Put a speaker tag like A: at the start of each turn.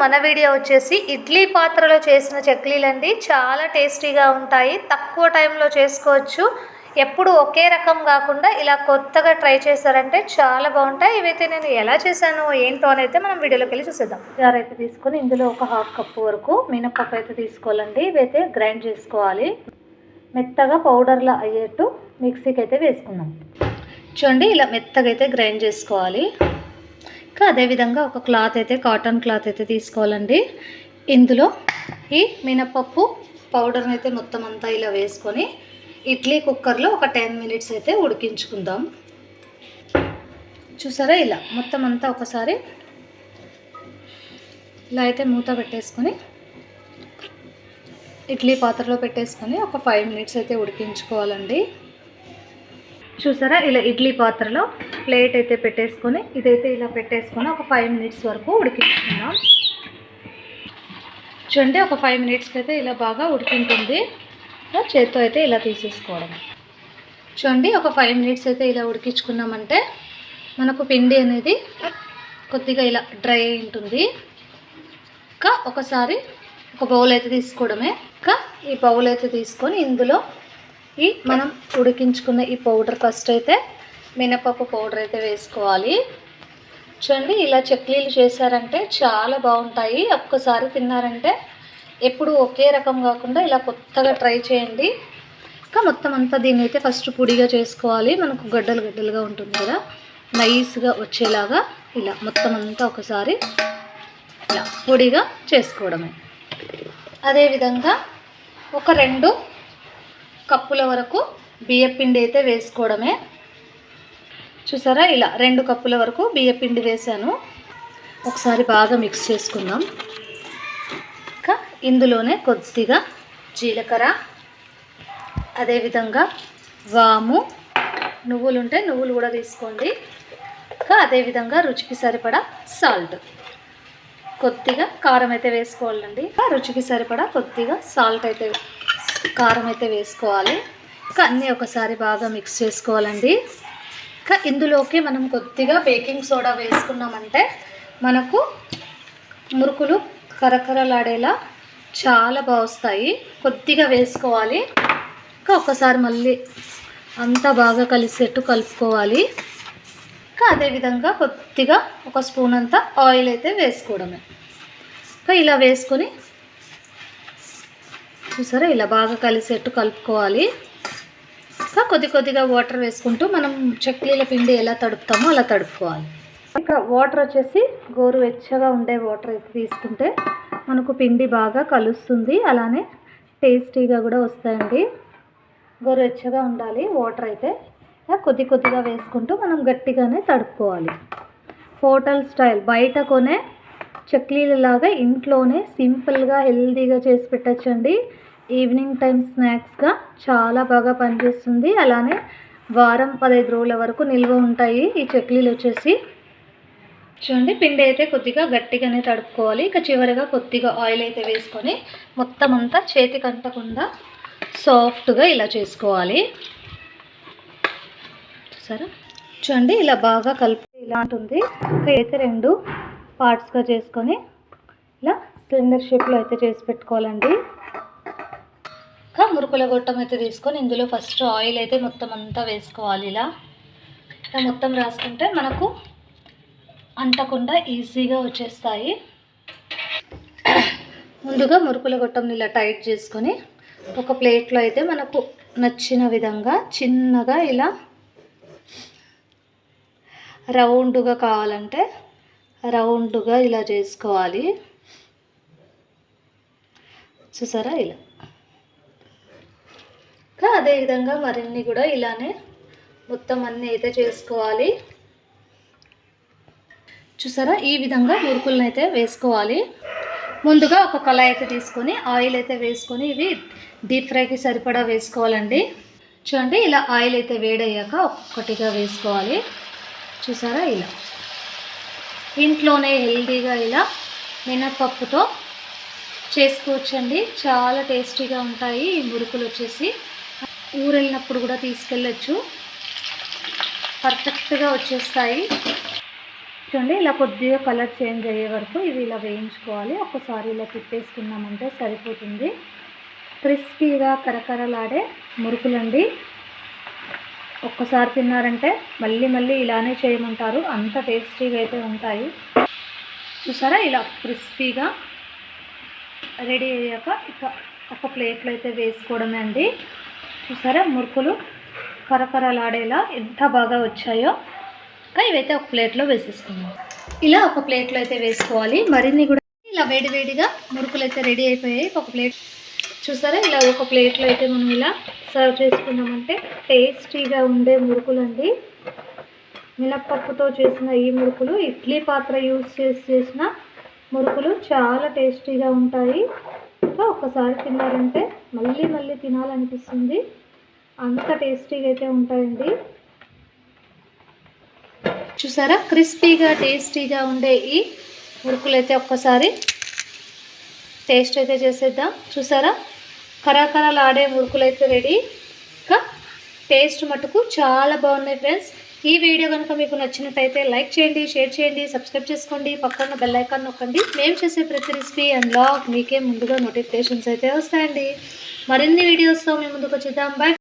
A: మన వీడియో వచ్చేసి ఇడ్లీ పాత్రలో చేసిన చెక్లీలండి. చాలా టేస్టీగా ఉంటాయి, తక్కువ టైంలో చేసుకోవచ్చు. ఎప్పుడు ఒకే రకం కాకుండా ఇలా కొత్తగా ట్రై చేశారంటే చాలా బాగుంటాయి. ఇవైతే నేను ఎలా చేశాను ఏంటో అని అయితే మనం వీడియోలోకి వెళ్ళి చూసేద్దాం. జార్ అయితే తీసుకొని ఇందులో ఒక 1/2 కప్పు వరకు మినపప్పు అయితే తీసుకోవాలండి. ఇవైతే గ్రైండ్ చేసుకోవాలి, మెత్తగా పౌడర్లా అయ్యేట్టు మిక్సీకి అయితే వేసుకున్నాం. చూడండి, ఇలా మెత్తగా అయితే గ్రైండ్ చేసుకోవాలి. ఇంకా అదేవిధంగా ఒక క్లాత్ అయితే, కాటన్ క్లాత్ అయితే తీసుకోవాలండి. ఇందులో ఈ మినపప్పు పౌడర్ని అయితే మొత్తం అంతా ఇలా వేసుకొని ఇడ్లీ కుక్కర్లో ఒక 10 మినిట్స్ అయితే ఉడికించుకుందాం. చూసారా, ఇలా మొత్తం అంతా ఒకసారి ఇలా అయితే మూత పెట్టేసుకొని ఇడ్లీ పాత్రలో పెట్టేసుకొని ఒక 5 మినిట్స్ అయితే ఉడికించుకోవాలండి. చూసారా, ఇలా ఇడ్లీ పాత్రలో ప్లేట్ అయితే పెట్టేసుకొని ఇదైతే ఇలా పెట్టేసుకొని ఒక 5 మినిట్స్ వరకు ఉడికించుకుందాం. చూడండి, ఒక 5 మినిట్స్కి అయితే ఇలా బాగా ఉడికింటుంది. చేత్తో అయితే ఇలా తీసేసుకోవడం. చూడండి, ఒక 5 మినిట్స్ అయితే ఇలా ఉడికించుకున్నామంటే మనకు పిండి అనేది కొద్దిగా ఇలా డ్రై అయి ఉంటుంది. ఇంకా ఒకసారి ఒక బౌల్ అయితే తీసుకోవడమే. ఇంకా ఈ బౌల్ అయితే తీసుకొని ఇందులో ఈ మనం ఉడికించుకున్న ఈ పౌడర్ ఫస్ట్ అయితే మినపప్పు పౌడర్ అయితే వేసుకోవాలి. చూడండి, ఇలా చెక్లీలు చేశారంటే చాలా బాగుంటాయి. ఒక్కసారి తిన్నారంటే ఎప్పుడు ఒకే రకం కాకుండా ఇలా కొత్తగా ట్రై చేయండి. ఇంకా మొత్తం అంతా దీన్ని అయితే ఫస్ట్ పొడిగా చేసుకోవాలి. మనకు గడ్డలు గడ్డలుగా ఉంటుంది కదా, నైస్గా వచ్చేలాగా ఇలా మొత్తం అంతా ఒకసారి ఇలా పొడిగా చేసుకోవడమే. అదేవిధంగా ఒక 2 కప్పుల వరకు బియ్యపిండి అయితే వేసుకోవడమే. చూసారా, ఇలా 2 కప్పుల వరకు బియ్యపిండి వేసాను. ఒకసారి బాగా మిక్స్ చేసుకుందాం. ఇంకా ఇందులోనే కొద్దిగా జీలకర్ర, అదేవిధంగా వాము, నువ్వులు ఉంటే నువ్వులు కూడా తీసుకోండి. ఇంకా అదేవిధంగా రుచికి సరిపడా సాల్ట్, కొద్దిగా కారం అయితే వేసుకోవాలండి. రుచికి సరిపడా కొద్దిగా సాల్ట్ అయితే, కారం అయితే వేసుకోవాలి. ఇంకా అన్నీ ఒకసారి బాగా మిక్స్ చేసుకోవాలండి. ఇంకా ఇందులోకి మనం కొద్దిగా బేకింగ్ సోడా వేసుకున్నామంటే మనకు మురుకులు కరకరలాడేలా చాలా బాగా వస్తాయి. కొద్దిగా వేసుకోవాలి. ఇంకా ఒకసారి మళ్ళీ అంతా బాగా కలిసేట్టు కలుపుకోవాలి. ఇంకా అదేవిధంగా కొద్దిగా ఒక స్పూన్ అంతా ఆయిల్ అయితే వేసుకోవడమే. ఇంకా ఇలా వేసుకొని చూసారా, ఇలా బాగా కలిసేట్టు కలుపుకోవాలి. ఇంకా కొద్దిగా వాటర్ వేసుకుంటూ మనం చెక్లీల పిండి ఎలా తడుపుతామో అలా తడుపుకోవాలి. ఇక్కడ వాటర్ వచ్చేసి గోరువెచ్చగా ఉండే వాటర్ అయితే తీసుకుంటే మనకు పిండి బాగా కలుస్తుంది, అలానే టేస్టీగా కూడా వస్తాయండి. గోరువెచ్చగా ఉండాలి వాటర్ అయితే. కొద్దిగా వేసుకుంటూ మనం గట్టిగానే తడుపుకోవాలి. హోటల్ స్టైల్ బయట కొనే చెక్లీలలాగా ఇంట్లోనే సింపుల్గా హెల్తీగా చేసి పెట్టచ్చండి. ఈవినింగ్ టైం స్నాక్స్గా చాలా బాగా పనిచేస్తుంది. అలానే వారం 15 రోజుల వరకు నిల్వ ఉంటాయి ఈ చెక్లీలు వచ్చేసి. చూడండి, పిండి అయితే కొద్దిగా గట్టిగానే తడుపుకోవాలి. ఇక చివరిగా కొద్దిగా ఆయిల్ అయితే వేసుకొని మొత్తం అంతా చేతికి అంటకుండా సాఫ్ట్గా ఇలా చేసుకోవాలి. సరే, చూడండి, ఇలా బాగా కలిపి ఇలా ఉంటుంది. ఇక అయితే 2 పార్ట్స్గా చేసుకొని ఇలా సిలిండర్ షేప్లో అయితే చేసి పెట్టుకోవాలండి. ఇంకా మురుకుల గొట్టం అయితే తీసుకొని ఇందులో ఫస్ట్ ఆయిల్ అయితే మొత్తం అంతా వేసుకోవాలి. ఇలా మొత్తం రాసుకుంటే మనకు అంటకుండా ఈజీగా వచ్చేస్తాయి. ముందుగా మురుకుల గొట్టంని ఇలా టైట్ చేసుకొని ఒక ప్లేట్లో అయితే మనకు నచ్చిన విధంగా చిన్నగా ఇలా రౌండ్గా కావాలంటే రౌండ్గా ఇలా చేసుకోవాలి. చూసారా, ఇలా. ఇంకా అదేవిధంగా మరిన్ని కూడా ఇలానే మొత్తం అన్నీ అయితే చేసుకోవాలి. చూసారా, ఈ విధంగా మురుకులను అయితే వేసుకోవాలి. ముందుగా ఒక కళాయి అయితే తీసుకొని ఆయిల్ అయితే వేసుకొని ఇవి డీప్ ఫ్రైకి సరిపడా వేసుకోవాలండి. చూడండి, ఇలా ఆయిల్ అయితే వేడయ్యాక ఒక్కొక్కటిగా వేసుకోవాలి. చూసారా, ఇలా ఇంట్లోనే హెల్తీగా ఇలా మినపప్పుతో చేసుకోవచ్చండి. చాలా టేస్టీగా ఉంటాయి ఈ మురుకులు వచ్చేసి. ఊరెళ్ళినప్పుడు కూడా తీసుకెళ్ళచ్చు, పర్ఫెక్ట్గా వచ్చేస్తాయి. చూడండి ఇలా కొద్దిగా కలర్ చేంజ్ అయ్యే వరకు ఇవి ఇలా వేయించుకోవాలి. ఒక్కసారి ఇలా తిప్పేసుకున్నామంటే సరిపోతుంది. క్రిస్పీగా కరకరలాడే మురుకులండి. ఒక్కసారి తిన్నారంటే మళ్ళీ మళ్ళీ ఇలానే చేయమంటారు, అంత టేస్టీగా అయితే ఉంటాయి. చూసారా ఇలా క్రిస్పీగా రెడీ అయ్యాక ఇక ఒక ప్లేట్లో అయితే వేసుకోవడమే అండి. చూసారా మురుకులు కరకరలాడేలా ఎంత బాగా వచ్చాయో. ఇంకా ఇవైతే ఒక ప్లేట్లో వేసేసుకుందాం. ఇలా ఒక ప్లేట్లో అయితే వేసుకోవాలి. మరిన్ని కూడా ఇలా వేడివేడిగా మురుకులు అయితే రెడీ అయిపోయాయి. ఒక ప్లేట్ చూసారా ఇలా ఒక ప్లేట్లో అయితే మనం ఇలా సర్వ్ చేసుకున్నామంటే టేస్టీగా ఉండే మురుకులు అండి. మినప్పప్పుతో చేసిన ఈ మురుకులు, ఇడ్లీ పాత్ర యూజ్ చేసిన మురుకులు చాలా టేస్టీగా ఉంటాయి. ఇంకా ఒకసారి తిన్నారంటే మళ్ళీ మళ్ళీ తినాలనిపిస్తుంది, అంత టేస్టీగా అయితే ఉంటాయండి. చూసారా క్రిస్పీగా టేస్టీగా ఉండే ఈ మురుకులు అయితే ఒక్కసారి టేస్ట్ అయితే చేసేద్దాం. చూసారా కరకరలాడే మురుకులు అయితే రెడీ. ఇంకా టేస్ట్ మటుకు చాలా బాగున్నాయి ఫ్రెండ్స్. ఈ వీడియో కనుక మీకు నచ్చినట్టయితే లైక్ చేయండి, షేర్ చేయండి, సబ్స్క్రైబ్ చేసుకోండి, పక్కన బెల్ ఐకాన్ నొక్కండి. మేము చేసే ప్రతి రెసిపీ అండ్ బ్లాగ్ మీకే ముందుగా నోటిఫికేషన్స్ అయితే వస్తాయండి. మరిన్ని వీడియోస్తో మేము ముందుకు వచ్చేద్దాం. బై.